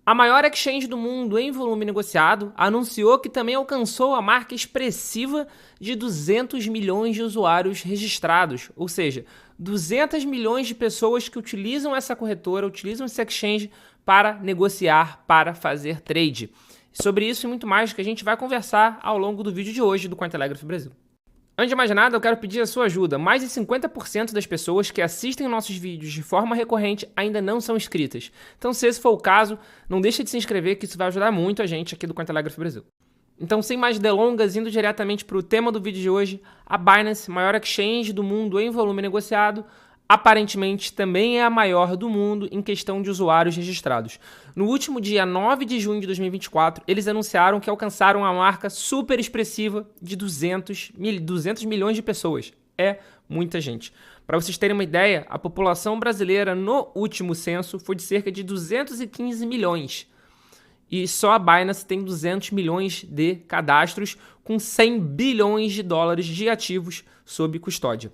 A maior exchange do mundo em volume negociado anunciou que também alcançou a marca expressiva de 200 milhões de usuários registrados, ou seja, 200 milhões de pessoas que utilizam essa corretora, utilizam esse exchange para negociar, para fazer trade. Sobre isso e muito mais que a gente vai conversar ao longo do vídeo de hoje do Cointelegraph Brasil. Antes de mais nada, eu quero pedir a sua ajuda. Mais de 50% das pessoas que assistem nossos vídeos de forma recorrente ainda não são inscritas. Então, se esse for o caso, não deixe de se inscrever, que isso vai ajudar muito a gente aqui do Cointelegraph Brasil. Então, sem mais delongas, indo diretamente para o tema do vídeo de hoje, a Binance, maior exchange do mundo em volume negociado, aparentemente também é a maior do mundo em questão de usuários registrados. No último dia 9 de junho de 2024, eles anunciaram que alcançaram a marca super expressiva de 200 milhões de pessoas. É muita gente. Para vocês terem uma ideia, a população brasileira no último censo foi de cerca de 215 milhões. E só a Binance tem 200 milhões de cadastros com 100 bilhões de dólares de ativos sob custódia.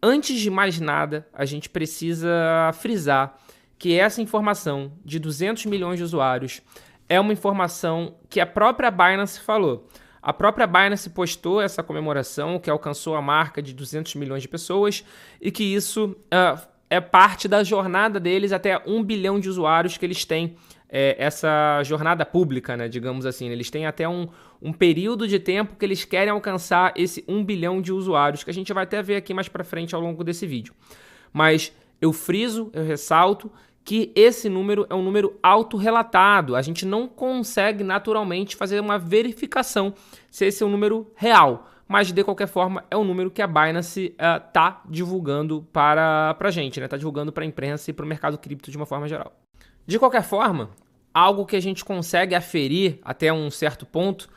Antes de mais nada, a gente precisa frisar que essa informação de 200 milhões de usuários é uma informação que a própria Binance falou. A própria Binance postou essa comemoração que alcançou a marca de 200 milhões de pessoas e que isso é parte da jornada deles até 1 bilhão de usuários que eles têm. Essa jornada pública, né, digamos assim. Eles têm até um período de tempo que eles querem alcançar esse 1 bilhão de usuários, que a gente vai até ver aqui mais para frente ao longo desse vídeo. Mas eu friso, eu ressalto que esse número é um número autorrelatado. A gente não consegue naturalmente fazer uma verificação se esse é um número real. Mas, de qualquer forma, é um número que a Binance está divulgando para a gente, né? Está divulgando para a imprensa e para o mercado cripto de uma forma geral. De qualquer forma, algo que a gente consegue aferir até um certo ponto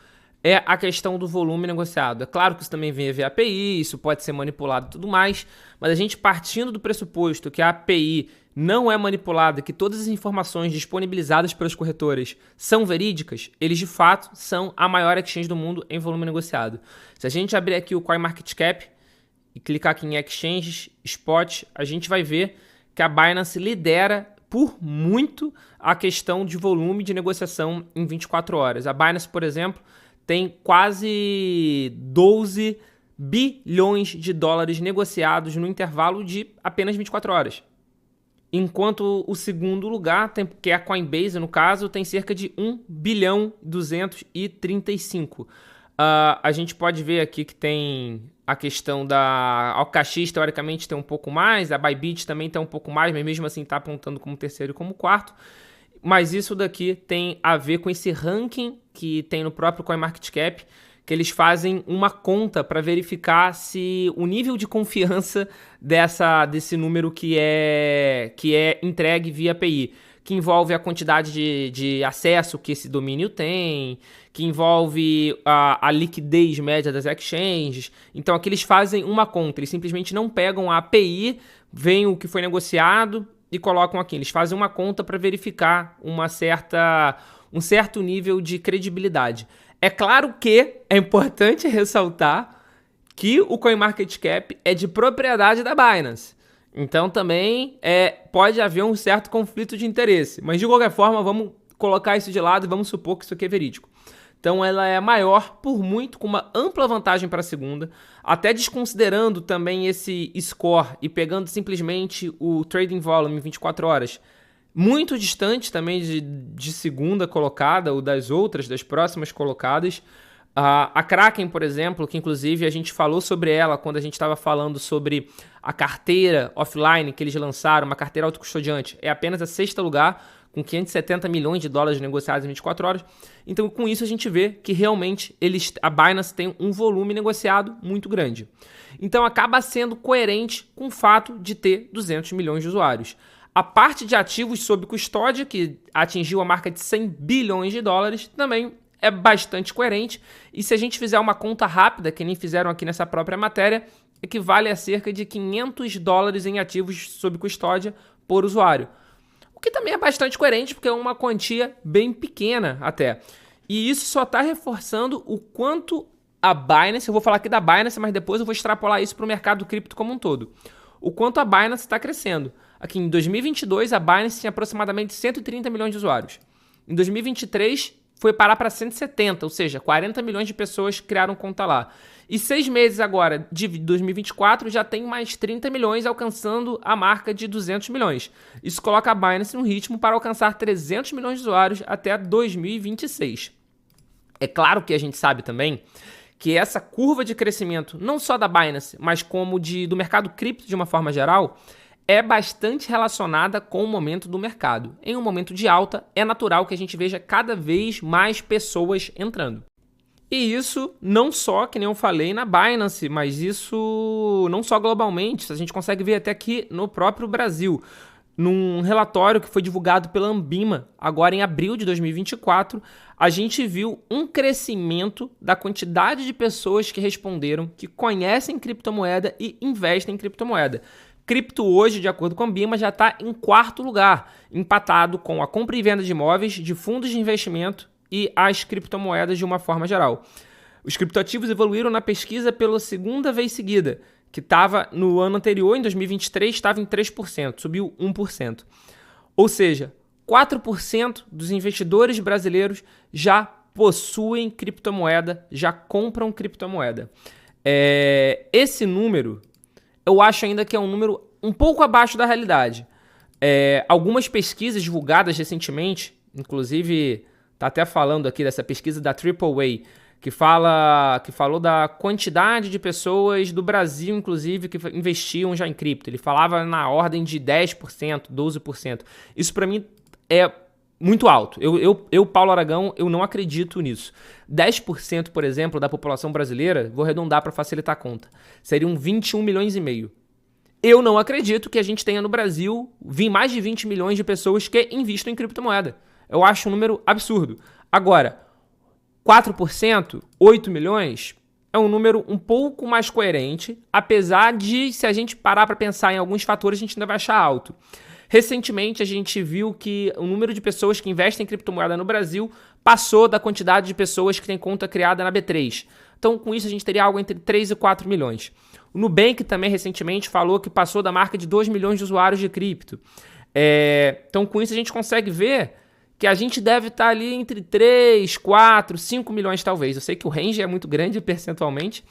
é a questão do volume negociado. É claro que isso também vem via API, isso pode ser manipulado e tudo mais, mas a gente partindo do pressuposto que a API não é manipulada, que todas as informações disponibilizadas pelas corretoras são verídicas, eles de fato são a maior exchange do mundo em volume negociado. Se a gente abrir aqui o CoinMarketCap e clicar aqui em Exchanges, Spot, a gente vai ver que a Binance lidera por muito a questão de volume de negociação em 24 horas. A Binance, por exemplo, tem quase 12 bilhões de dólares negociados no intervalo de apenas 24 horas. Enquanto o segundo lugar, que é a Coinbase, no caso, tem cerca de 1 bilhão 235. A gente pode ver aqui que tem a questão da OKX, teoricamente, tem um pouco mais, a Bybit também tem um pouco mais, mas mesmo assim está apontando como terceiro e como quarto. Mas isso daqui tem a ver com esse ranking que tem no próprio CoinMarketCap, que eles fazem uma conta para verificar se o nível de confiança desse número que é entregue via API, que envolve a quantidade de acesso que esse domínio tem, que envolve a liquidez média das exchanges. Então aqui eles fazem uma conta, eles simplesmente não pegam a API, veem o que foi negociado e colocam aqui. Eles fazem uma conta para verificar um certo nível de credibilidade. É claro que é importante ressaltar que o CoinMarketCap é de propriedade da Binance. Então também pode haver um certo conflito de interesse. Mas de qualquer forma, vamos colocar isso de lado e vamos supor que isso aqui é verídico. Então ela é maior por muito, com uma ampla vantagem para a segunda, até desconsiderando também esse score e pegando simplesmente o trading volume em 24 horas. Muito distante também de segunda colocada ou das próximas colocadas. A Kraken, por exemplo, que inclusive a gente falou sobre ela quando a gente estava falando sobre a carteira offline que eles lançaram, uma carteira autocustodiante, é apenas a sexta lugar, com 570 milhões de dólares negociados em 24 horas. Então, com isso, a gente vê que realmente a Binance tem um volume negociado muito grande. Então, acaba sendo coerente com o fato de ter 200 milhões de usuários. A parte de ativos sob custódia, que atingiu a marca de 100 bilhões de dólares, também é bastante coerente. E se a gente fizer uma conta rápida, que nem fizeram aqui nessa própria matéria, equivale a cerca de 500 dólares em ativos sob custódia por usuário. O que também é bastante coerente, porque é uma quantia bem pequena até. E isso só está reforçando o quanto a Binance, eu vou falar aqui da Binance, mas depois eu vou extrapolar isso para o mercado cripto como um todo. O quanto a Binance está crescendo. Aqui em 2022, a Binance tinha aproximadamente 130 milhões de usuários. Em 2023, foi parar para 170, ou seja, 40 milhões de pessoas criaram conta lá. E 6 meses agora de 2024 já tem mais 30 milhões alcançando a marca de 200 milhões. Isso coloca a Binance no ritmo para alcançar 300 milhões de usuários até 2026. É claro que a gente sabe também que essa curva de crescimento, não só da Binance, mas como do mercado cripto de uma forma geral, é bastante relacionada com o momento do mercado. Em um momento de alta, é natural que a gente veja cada vez mais pessoas entrando. E isso não só, que nem eu falei, na Binance, mas isso não só globalmente, a gente consegue ver até aqui no próprio Brasil. Num relatório que foi divulgado pela Ambima, agora em abril de 2024, a gente viu um crescimento da quantidade de pessoas que responderam que conhecem criptomoeda e investem em criptomoeda. Cripto hoje, de acordo com a Ambima, já está em 4º lugar, empatado com a compra e venda de imóveis, de fundos de investimento e as criptomoedas de uma forma geral. Os criptoativos evoluíram na pesquisa pela 2ª vez seguida, que estava no ano anterior, em 2023, estava em 3%, subiu 1%. Ou seja, 4% dos investidores brasileiros já possuem criptomoeda, já compram criptomoeda. Esse número, eu acho ainda que é um número um pouco abaixo da realidade. Algumas pesquisas divulgadas recentemente, inclusive está até falando aqui dessa pesquisa da AAA, que falou da quantidade de pessoas do Brasil, inclusive, que investiam já em cripto. Ele falava na ordem de 10%, 12%. Isso para mim é muito alto. Eu, Paulo Aragão, eu não acredito nisso. 10%, por exemplo, da população brasileira, vou arredondar para facilitar a conta, seriam 21 milhões e meio. Eu não acredito que a gente tenha no Brasil mais de 20 milhões de pessoas que investem em criptomoeda. Eu acho um número absurdo. Agora, 4%, 8 milhões, é um número um pouco mais coerente, apesar de, se a gente parar para pensar em alguns fatores, a gente ainda vai achar alto. Recentemente, a gente viu que o número de pessoas que investem em criptomoeda no Brasil passou da quantidade de pessoas que têm conta criada na B3. Então, com isso, a gente teria algo entre 3 e 4 milhões. O Nubank também, recentemente, falou que passou da marca de 2 milhões de usuários de cripto. Então, com isso, a gente consegue ver que a gente deve estar ali entre 3, 4, 5 milhões talvez. Eu sei que o range é muito grande percentualmente,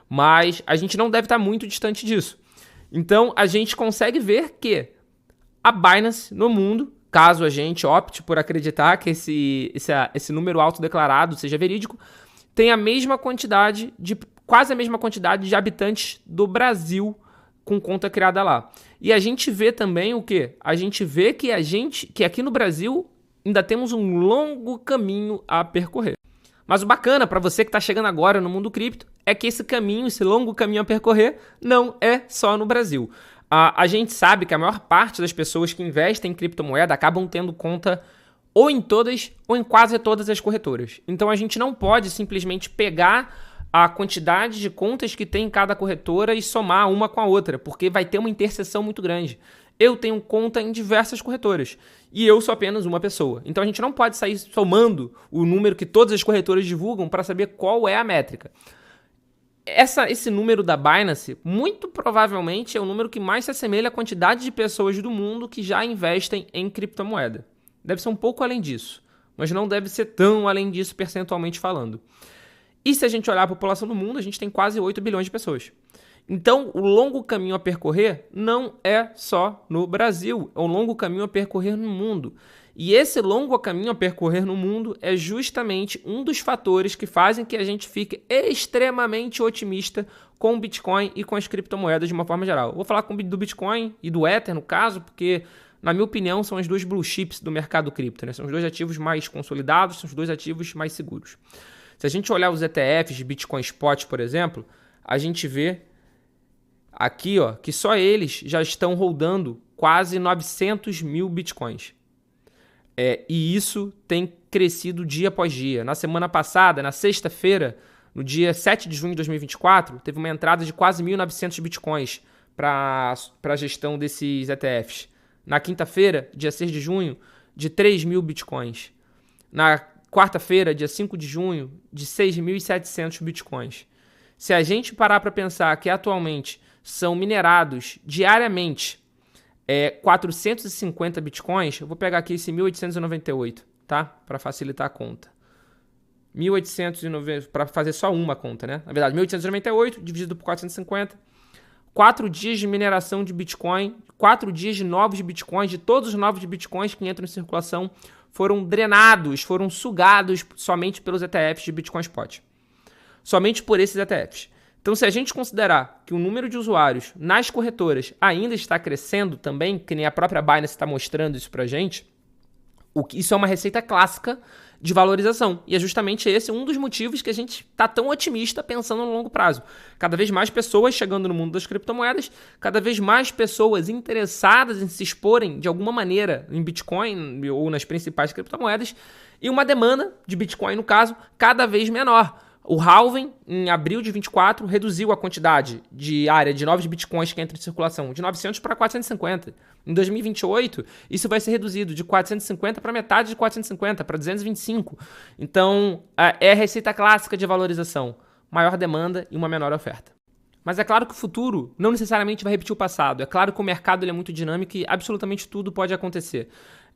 mas a gente não deve estar muito distante disso. Então, a gente consegue ver que a Binance no mundo, caso a gente opte por acreditar que esse número autodeclarado seja verídico, tem a mesma quantidade quase a mesma quantidade de habitantes do Brasil com conta criada lá. E a gente vê também o quê? A gente vê que aqui no Brasil ainda temos um longo caminho a percorrer. Mas o bacana para você que está chegando agora no mundo cripto é que esse longo caminho a percorrer não é só no Brasil. A gente sabe que a maior parte das pessoas que investem em criptomoeda acabam tendo conta ou em todas ou em quase todas as corretoras. Então a gente não pode simplesmente pegar a quantidade de contas que tem em cada corretora e somar uma com a outra, porque vai ter uma interseção muito grande. Eu tenho conta em diversas corretoras e eu sou apenas uma pessoa. Então a gente não pode sair somando o número que todas as corretoras divulgam para saber qual é a métrica. Esse número da Binance, muito provavelmente, é o número que mais se assemelha à quantidade de pessoas do mundo que já investem em criptomoeda. Deve ser um pouco além disso, mas não deve ser tão além disso percentualmente falando. E se a gente olhar a população do mundo, a gente tem quase 8 bilhões de pessoas. Então, o longo caminho a percorrer não é só no Brasil, é um longo caminho a percorrer no mundo. E esse longo caminho a percorrer no mundo é justamente um dos fatores que fazem que a gente fique extremamente otimista com o Bitcoin e com as criptomoedas de uma forma geral. Vou falar do Bitcoin e do Ether, no caso, porque, na minha opinião, são as duas blue chips do mercado cripto, né? São os dois ativos mais consolidados, são os dois ativos mais seguros. Se a gente olhar os ETFs de Bitcoin Spot, por exemplo, a gente vê aqui, ó, que só eles já estão rodando quase 900 mil Bitcoins. E isso tem crescido dia após dia. Na semana passada, na sexta-feira, no dia 7 de junho de 2024, teve uma entrada de quase 1.900 Bitcoins para a gestão desses ETFs. Na quinta-feira, dia 6 de junho, de 3.000 Bitcoins. Na quarta-feira, dia 5 de junho, de 6.700 Bitcoins. Se a gente parar para pensar que atualmente são minerados diariamente 450 Bitcoins, eu vou pegar aqui esse 1.898. tá? Para facilitar a conta. 1.890, para fazer só uma conta, né? Na verdade, 1.898 dividido por 450. 4 dias de mineração de Bitcoin, 4 dias de novos Bitcoins, de todos os novos Bitcoins que entram em circulação, foram drenados, foram sugados somente pelos ETFs de Bitcoin Spot. Somente por esses ETFs. Então, se a gente considerar que o número de usuários nas corretoras ainda está crescendo também, que nem a própria Binance está mostrando isso pra gente, isso é uma receita clássica de valorização. E é justamente esse um dos motivos que a gente está tão otimista pensando no longo prazo. Cada vez mais pessoas chegando no mundo das criptomoedas, cada vez mais pessoas interessadas em se exporem de alguma maneira em Bitcoin ou nas principais criptomoedas, e uma demanda de Bitcoin, no caso, cada vez menor. O halving, em abril de 24, reduziu a quantidade de área de novos bitcoins que entram em circulação de 900 para 450. Em 2028, isso vai ser reduzido de 450 para metade de 450, para 225. Então, é a receita clássica de valorização. Maior demanda e uma menor oferta. Mas é claro que o futuro não necessariamente vai repetir o passado. É claro que o mercado ele é muito dinâmico e absolutamente tudo pode acontecer.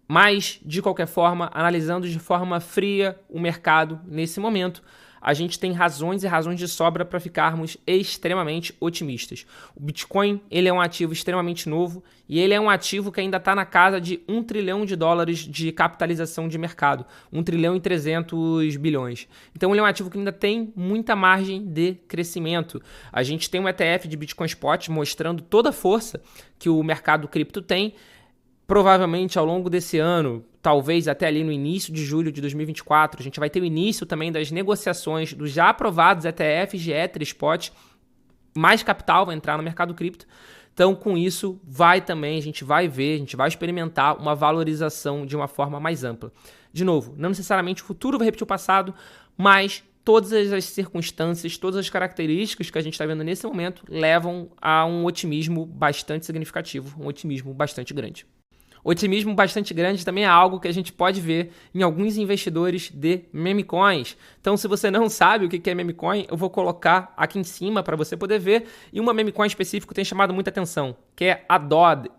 Mas, de qualquer forma, analisando de forma fria o mercado nesse momento, a gente tem razões e razões de sobra para ficarmos extremamente otimistas. O Bitcoin ele é um ativo extremamente novo e ele é um ativo que ainda está na casa de $1 trilhão de capitalização de mercado, 1 trilhão e 300 bilhões. Então ele é um ativo que ainda tem muita margem de crescimento. A gente tem um ETF de Bitcoin Spot mostrando toda a força que o mercado cripto tem. Provavelmente ao longo desse ano, talvez até ali no início de julho de 2024, a gente vai ter o início também das negociações dos já aprovados ETFs de Ether Spot, mais capital vai entrar no mercado cripto. Então, com isso, a gente vai ver, a gente vai experimentar uma valorização de uma forma mais ampla. De novo, não necessariamente o futuro vai repetir o passado, mas todas as circunstâncias, todas as características que a gente está vendo nesse momento levam a um otimismo bastante significativo, um otimismo bastante grande. Otimismo bastante grande também é algo que a gente pode ver em alguns investidores de meme coins. Então, se você não sabe o que é meme coin, eu vou colocar aqui em cima para você poder ver. E uma meme coin específica tem chamado muita atenção, que é a Dog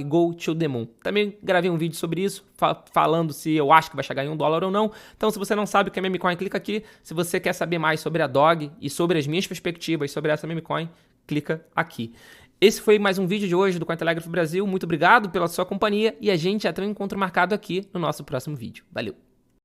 Go to the Moon. Também gravei um vídeo sobre isso, falando se eu acho que vai chegar em $1 ou não. Então, se você não sabe o que é meme coin, clica aqui. Se você quer saber mais sobre a Dog e sobre as minhas perspectivas sobre essa meme coin, clica aqui. Esse foi mais um vídeo de hoje do Cointelegraph Brasil. Muito obrigado pela sua companhia e a gente já tem um encontro marcado aqui no nosso próximo vídeo. Valeu!